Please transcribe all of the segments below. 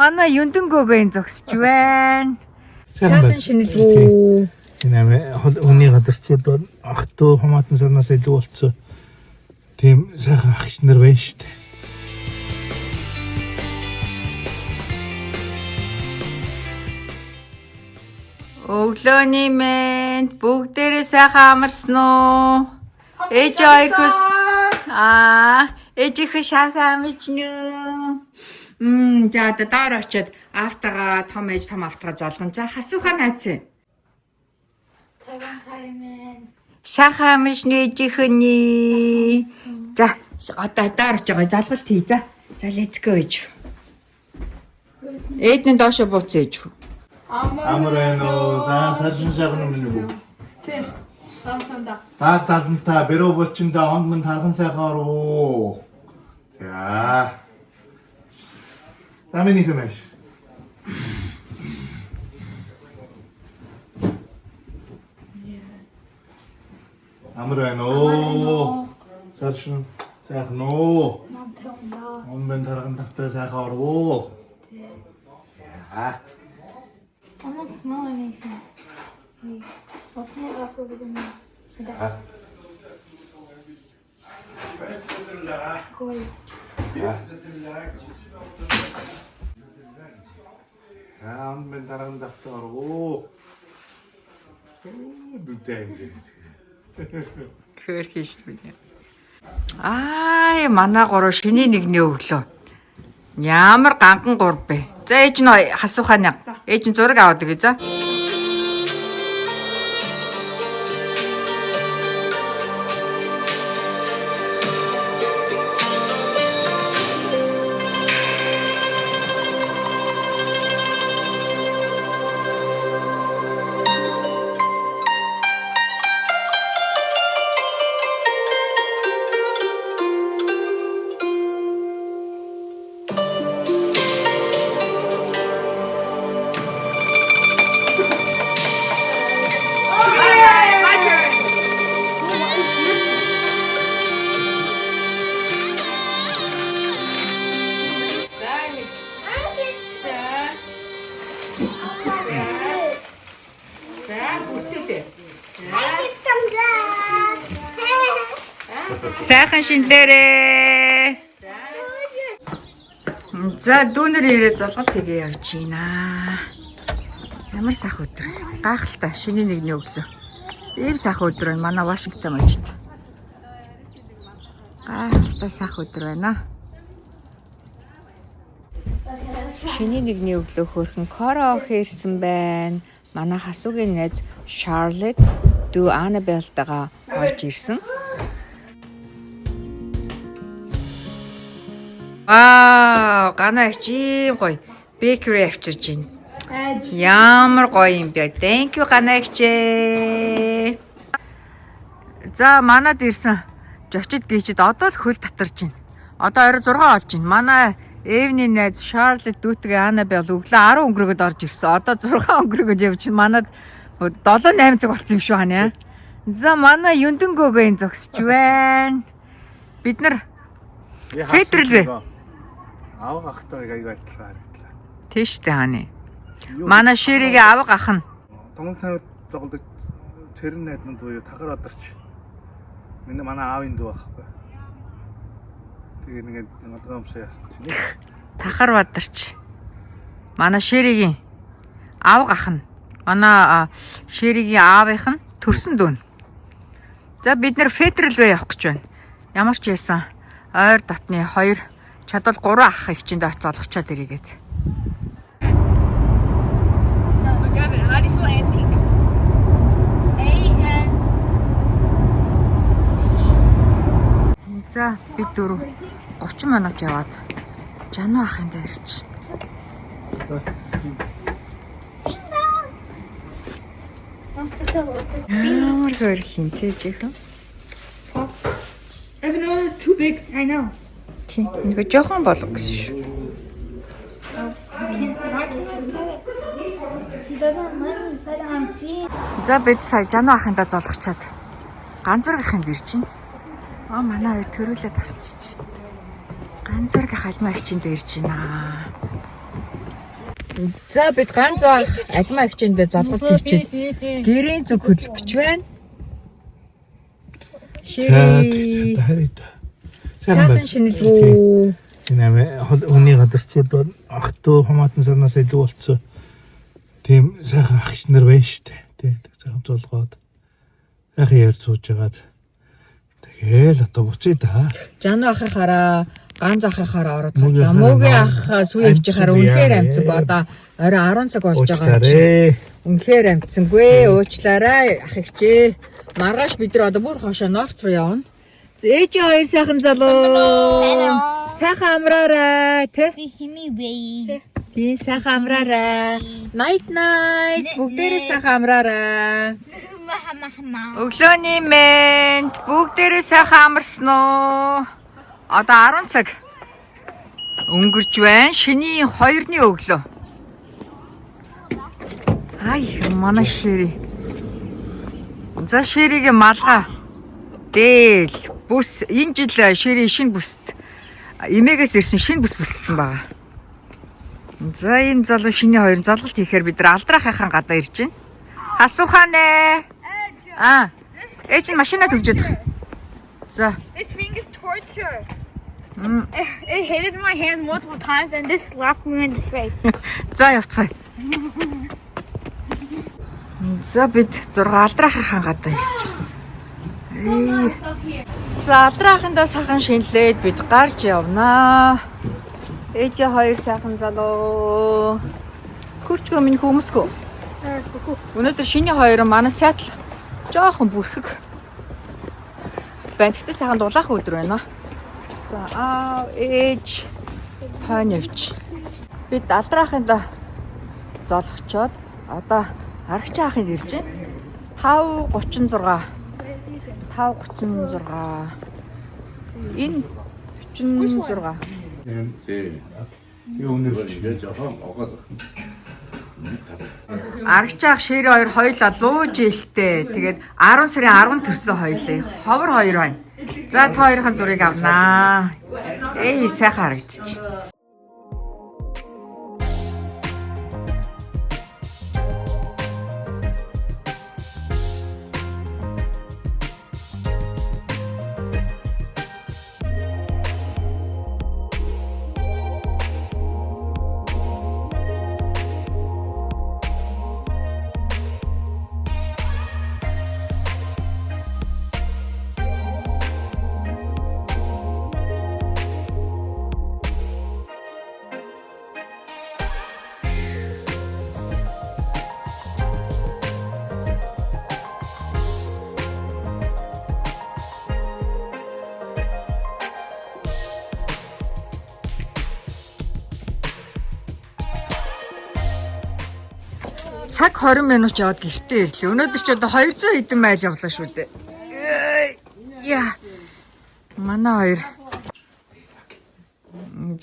манай Юндэнгөөгөө зогсож байна. Сайхан шинэлвүү. Энэ хүний гадарчууд бол ах トゥ хамаатан санаас илүү болцсон. Тийм сайхан ах нар байна шүү дээ. Өглөөний мэнд бүгдээрээ сайхан амарсан уу? Ээж айхс ээжийнхээ сайхан амарчнуу. За одоо доор очиод автагаа том ээж том автагаа золгон. За хасуухаа найцсан. Сайхан амарчны ээжийнхний. За одоо доор очиж байгаа залгалт хий за. За let's go ээж. Ээдний доошо бууцсан ээж. Амрано за саршин сайхан юм уу? Тий. Хамсанда. Тааталнта бэрөө болчинда хонд мань тархан сайхан ороо. За. Тамины хэмэш. Амрано. Саршин сайхан уу? Хонд мань тархан тавтай сайхан ороо. За. I'm not small anything. Hey, open it up over the moon. Go. Сам мен дараан давтаруу. Дүтэн. Хөрх шүү дээ. Манай гурав шиний нэгний өглөө. Ямар ганхан гур бэ? За ээж нь хасуухаа нэг. Ээж нь зураг аваад өгье за. Сайхан шинлээрээ. За дүүнэр ирээд золголт хийгээ явж байна. Ямар сайхан өдөр. Гайхалтай шиний нэгний өглөө. Ийм сайхан өдөр байна. Манай Вашингтон мужид. Гайхалтай сайхан өдөр байна. Шиний нэгний өглөө хөөрхөн Коро ирсэн байна. Манай хасуугийн найз Charlotte дүү Annabelle-тагаа орж ирсэн. Ганаа чи гоё. Bakery авчирж байна. Ямар гоё юм бэ? Thank you ганаагч. За манад ирсэн. Жочид гिचэд одоо л хөл татарч байна. Одоо орой 6 болж байна. Манай Эвний найз Charlotte дүүтэйгээ Annabelle өглөө 10 өнгөрөөд орж ирсэн. Одоо 6 өнгөрөөд явж байна. Манад 7-8 цаг болсон юм шүү ханаа. За манай Юндэнгөөгөө зогсож байна. Бид нар фэдэрлээ. Авга ахтайг аяга адилхан харагдлаа. Тийш дээ хааны. Манай ширигээ авга ах нь. Тонгон тавд зоголдог цэрэн найдманд буюу тахар одарч. Миний манай аавын дүү байхгүй. Тэгээ нэгэд надад юмшаа яасан чинь. Тахар бадарч. Манай ширигийн авга ах нь. Манай ширигийн аавынх нь төрсөн дүүн. За бид нэр федерал явах гэж байна. Ямар ч байсан ойр дотны 2 чадвал 3 ах их чиндээ оцоолгочоод ирээгээд. За бид 30 минут яваад Жану ахын дээр ирч. Ямар хөрхийн тэжихэн. Everyone is too big. I know. Тийм. Нэг жоохон болго гэсэн шүү. He doesn't let me sit on feet. За бид сая Жану ахындаа золгочоод ганцааргийнхын дэрж байна. Манай хоёр төрүүлээд харчиж. Ганцааргийнх алмаа хичээнд дэрж байна. За бид ганц ах альма хичээндээ золголт хийчихэд гэрийн зүг хөдлөх гэж байна. Шири. Сайхан шинэлгүү. Нэмэ хүний гадарчууд ах トゥ хамаатан санаас илүү болцсон. Тийм сайхан ах нар байна штэ. Тэ сайхан золгоод сайхан ярьж сууж байгаад тэгэл одоо буцъя да. Жану ахыхаараа ганц ахыхаараа ороод за муугийн ах сүү ягжихаараа үнэхээр амцэг одоо орой 10 цаг болж байгаа чинь. Үнэхээр амцсангүй уучлаарай ах ихчээ. Маргааш бид нар одоо бүр хошоо норт руу явна. Ээжи хоёр сайхан залуу. Сайхан амраарай тэ. Хими бэй. Тийм сайхан амраарай. Night night. Бүгдээрээ сайхан амраарай. Өглөөний мэнд бүгдээрээ сайхан амарсан уу? Одоо 10 цаг өнгөрч байна. Шиний 2-ны өглөө. Ай манай шири. За ширигийн малгай. Дээл бүс энэ жил шири шинэ бүст эмээгээс ирсэн шинэ бүс бүссэн байгаа. За ийм залуу шиний 2 золголт хийхээр бид нар алдрахынхаа гадаа ирж байна. Асууханэ. Ээж нь машинаа төвжөөд. За. This thing is torture. It hit my hand multiple times and this slapped me in the face. За явцгаая. За бид 6 алдрахынхаа гадаа ирж. За алдрахындаа сайхан шинэлээд бид гарч явнаа. Ээж 2 сайхан залуу. Хурцгөө минь хүмүүсгөө. Өнөөдөр шиний 2 манай сайтл жоохон бүрхэг. Бэнтгтээ сайхан дулаах өдөр байна. За ээж хань явч. Бид алдрахындаа золгочоод одоо аргач аахынд ирж байна. 5:36. 5:36. Энэ 46. Юу өнөр болж жоохон огоод. Аргач аах шири 2 хоёлаа луу жилтэй. Тэгээд 10 сарын 10 төрсөн хоёлаа. Ховор 2 байна. За та хоёрын зургийг авнаа. Сайхан харагдчих. Цаг 20 минут яваад гэртээ ирлээ. Өнөөдөр ч одоо 200 хэдэн майл явлаа шүү дээ. Яа. Манай 2.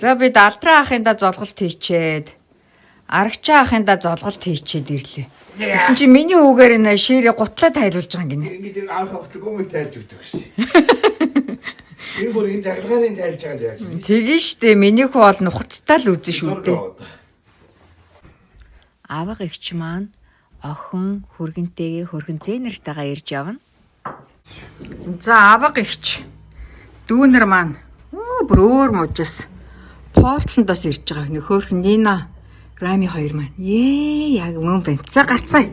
За бид алдраа ахындаа золголт хийчээд аргач ахындаа золголт хийчээд ирлээ. Тэгсэн чи миний хүүгээр энэ ширээг гутлаа тайлуулж байгаа юм гинэ. Ингээд аах хавтал гомыг тайлж өгдөг шээ. Энэ бүр энэ заглагын тайлж байгаа яаж. Тэгэн штэ миний хүү бол нухацтай л үзэн шүү дээ. Аваг эгч маань охин хөргөнтэйгээ хөргөн зэнэртэйгээ ирж явна. За аваг эгч дүүнэр маань бүр өөр мужаас Портландаас ирж байгаа. Нөхөөрхөн Нина Рами 2 маань. Яг мөн байна. За гарцгаая.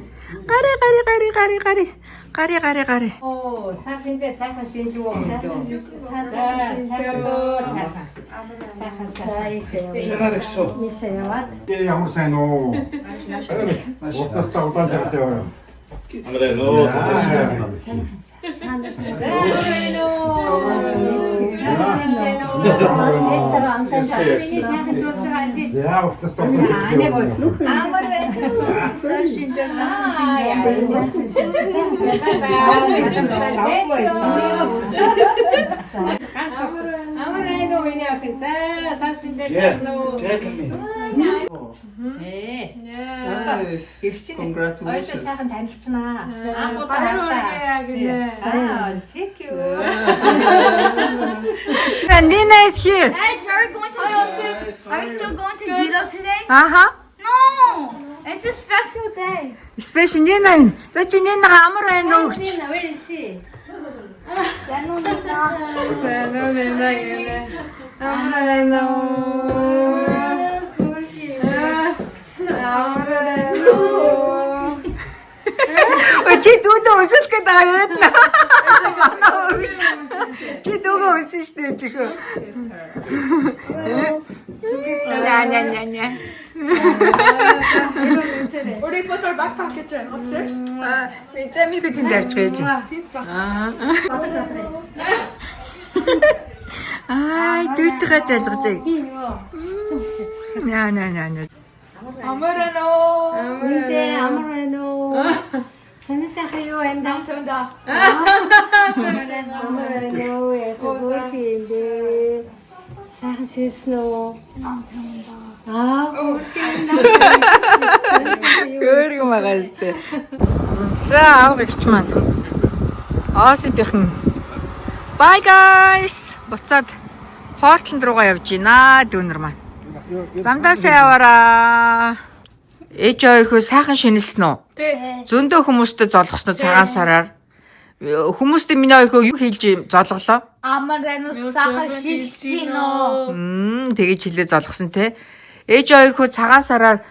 Гари. Оо, сайхандээ сайхан шинжлэх ухаан. Сайхан. Ямар сайн уу? Уртастаа удаан тавьж яваа. Congratulations. Сайхан танилцсанаа. Баярлалаа гинэ. Thank you. Nina is here. Hey, are you still going to judo today? Uh-huh. No. It's a special day. Спешиал нэнэ. За чи нэнэ амар байна уу гэж. Where is she? Чи дүүдөө өсөх гээд байгаа юм. Чи дүүгээ өсөн штэ чихөө. Ня. Already put our backpack upstairs. Замиг үтэн давчих гэж. Ай, дүүтэйгээ залгаж. Ня. Amorano. Sana sa kayo and down. Amorano. Yes, okay. Sana snow. Хөргө магаастай. За аврагч маань. Осипийн. Bye guys. Буцаад Портланд руугаа явж гинэ дүүнер маань. Замдаас яваараа. Ээж хоёрхөө сайхан шинэлсэн үү? Тий. Зөндөө хүмүүстэй золгосноо цагаан сараар. Хүмүүстэй миний хоёрхөө юу хийж золглоо? Амарано саха шилжино. Тэгэж хилээ золгосон те. Ээж хоёрхөө цагаан сараар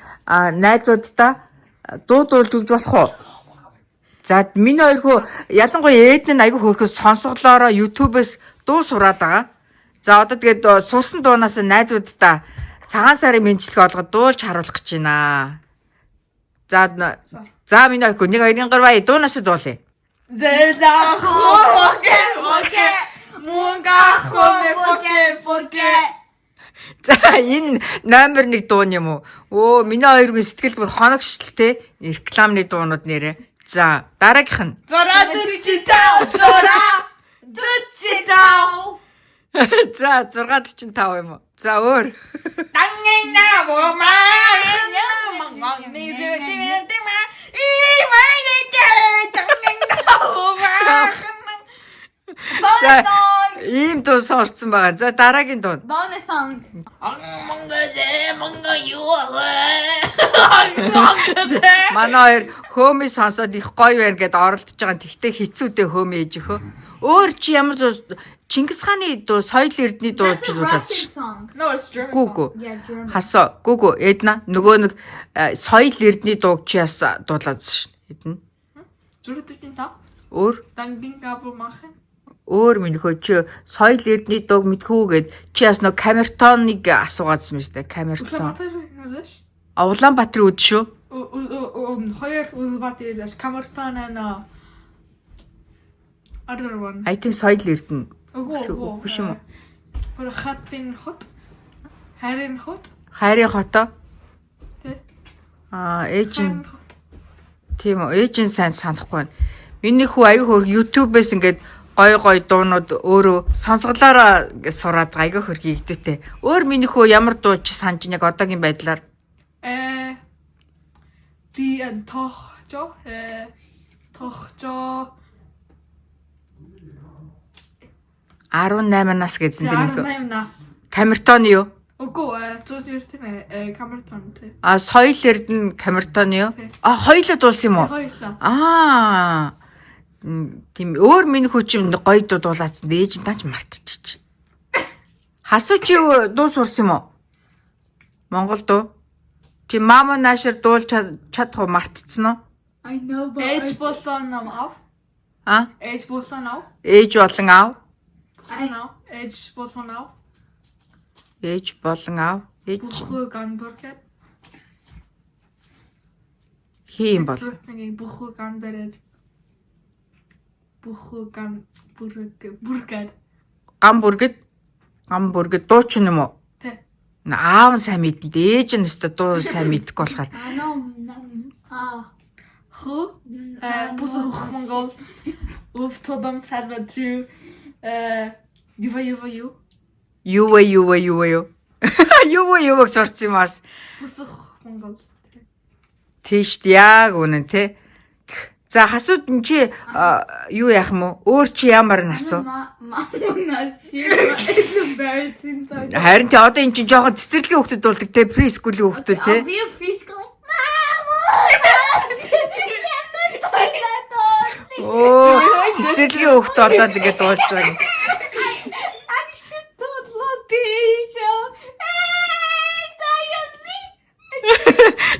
найзуудтай дуудуулж өгч болох уу? За миний хоёрхөө ялангуяа ээд нь аягүй хөөрхөө сонсголоороо YouTube-с дуу сураад байгаа. За одоо тэгээд суусан дуунаас найзуудтай цагаан сарын мэдлэг олгоод дуулж харуулах гэж байна. За миний хоёрхөө 1 2 3 бай дуунаас дуулъя. Зэла хоке. Мунга хоке. За энэ номер 1 дуу юм уу? Өө миний хоёрын сэтгэл бүр хоногшилтэй рекламны дуунууд нэрэ. За дараагийнх нь. Зора дичитау. За 645 юм уу? За өөр. Тангина бомаа. За ийм дуу сонссон байгаа. За дараагийн дуу. Bonus song. Манай хоёр хөөми сонсоод их гоё байна гэд оролдож байгаа. Тэгтээ хэцүүтэй хөөми ээж өхөө. Өөр чи ямар дуу Чингис хааны дуу соёл эрдний дууч дуулаад ш. No, it's German. Гүгү. Yeah, German. Хасо гүгү эдна нөгөө нэг соёл эрдний дууг чи яс дуулаад ш. Эднэ. Өөр өөр минийхөө чи соёл эрдний дууг мэдхүү гэд чи яс нөгөө камертоныг асуугаадсан юм штэ камертон. Улаанбаатар үд шүү. Хоёр Улаанбаатар дэш камертон and other one. I think соёл эрдэнэ. Үгүй Биш юм уу? Хөр хатын хот. Харин хот. Хайрын хотоо. Тэ. Ээж нь тийм үү ээж нь сайн санахгүй байна. Миний хүү аяг хөр YouTube-ээс ингээд гой дуунууд өөрөө сонсголоороо сураад аяг хөр хийгдээтэй. Өөр миний хүү ямар дуу чи санаж яг одоогийн байдлаар Die Tochter. Tochter. 18 нас гэсэн тийм их. 18 нас. Камертон юу? Үгүй зөв тийм камертон тий. Соёл эрдэнэ камертон юу? Хоёулаа дуулсан юм уу? Хоёулаа. Тийм өөр миний хүчим гоё дуу дуулаацсан ээж нь тач мартчих. Хасуу чи дуу сурсан юм уу? Монгол дуу. Чи мамо наашир дуулж чадах уу мартцсан уу? I know, but Ээж болсон ав. Ээж болсон ав. Ээж болон аав. Ээж болсон ав. Ээж болон аав. Ээж Бүхүү ганбургер. хийм бол. Бүхүү ганберэр. Бүхүү ганбургер. Гамбургэд дуучин юм уу? Тэ. Аав сайн мэднэ. Ээж нь өстө дуу сайн мэдгүй болохоор. I know. Хөө бүсөх Монгол өвтөдөм сарватру юу. Юу сурцсан юм бас. Бүсэх Монгол. Тийш яг үнэн те. За хасууд нь чи юу яах юм уу? Өөр чи ямар насуу? It's embarrassing. Харин те одоо эн чинь жоохон цэцэрлэгийн хүүхдүүд болдог те, прескулийн хүүхдүүд те. I'll be a preschool. Mom! Оо, цэцэрлэгийн хөхт болоод ингээд дуулж байгаа юм. Actually, don't love Bisha. Hey, Diane.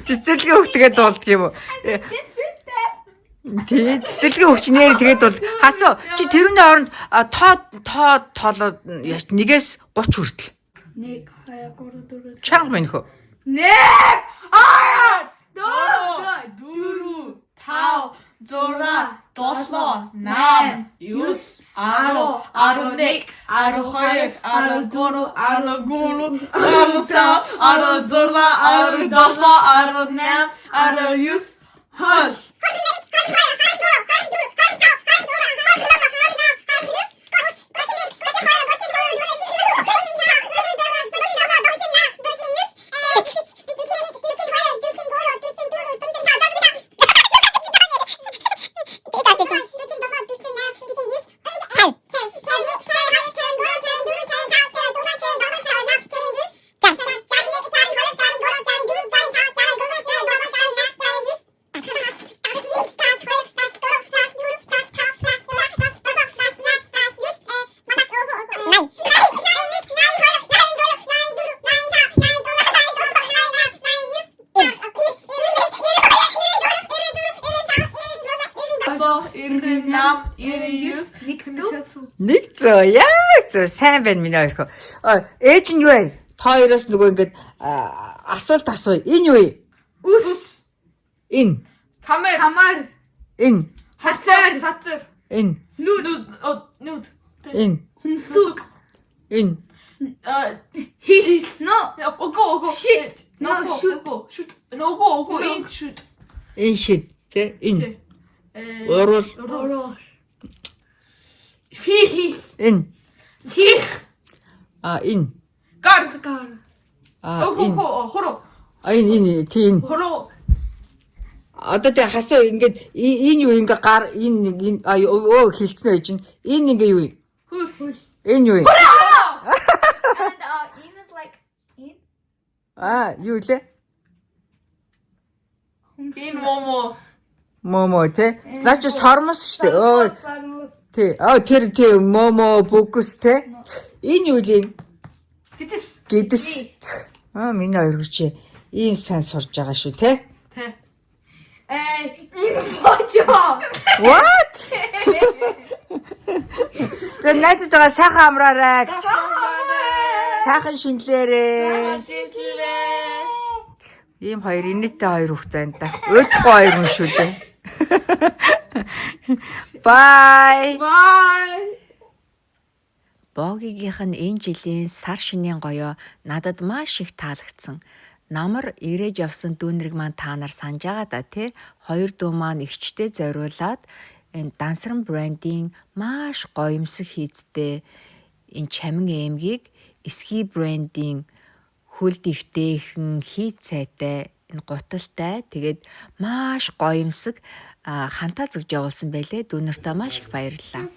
Цэцэрлэгийн хөхтгээд дуулдаг юм уу? This with that. Тий, цэцэрлэгийн хөхч нэр тэгээд бол хасуу чи тэрүүний оронд тоолоод яач нэгээс 30 хүртэл. Nick, I got to do this. Чанга минь хөө. Nick! Iron! Duru, Tao, Zora, Doslo, Nam, Yus, Aro, Aronik, Arohoyek, Aroguru, Arotao, Arozora, Arodoslo, Aronam, Aroyus, Hush. Nam, Yus, Нэг зөө яг зөө сайн байна миний хоёр хөө. Ээж нь юу вэ? Та хоёроос нөгөө ингээд асуулт асуу. Энэ юу вэ? Us, Энэ. Kamar, Энэ. Satzer, Энэ. Nud, Энэ. Humsuk, Энэ. His, No. Ogo, Shit. No, Shoot. shoot, no, go, in, shoot. Энэ шид тэ энэ. Орол. Roro, Fish, Энэ. Chich, Энэ. Gar, Энэ. Horo, Энэ тийм. Horo, Одоо тэг хасуу ингээд энэ юу ингээ гар энэ хилцнэ гэж чинь энэ ингээ юу вэ? Hus, Энэ юу вэ? And in is like in. Юу лээ? in Momo, Момо тэ. Наа чи сормос штэ. Өө тий. Тэр тий момо бүгс тэ. Энэ юу лээ? Hitis, Гэдэс. Миний хоёр хүчээ ийм сайн сурж байгаа шүү тэ. Te, In Pocho. What? Тэг найз байгаа сайхан амраарай. Сайхан шинлээрээ. Ийм хоёр инээтэй хоёр хүүхэд байна да. Өөдгөө хоёр хүн шүү дээ. Bye. Bye. Богигийнх нь энэ жилийн сар шинийн гоёо надад маш их таалагдсан. Намар ирээж явсан дүүнэрийг маань та нар санаж байгаа да тий. Хоёр дүү маань ихчтэй зориулаад энэ дансран брендийн маш гоёмсог хийцтэй энэ чамин эмгийг эсхий брендийн хөл дэвтэйхэн хийц цайтай энэ гуталтай тэгээд маш гоёмсог хантаа зүгж явуулсан байлээ. Дүүнэртээ маш их баярлалаа.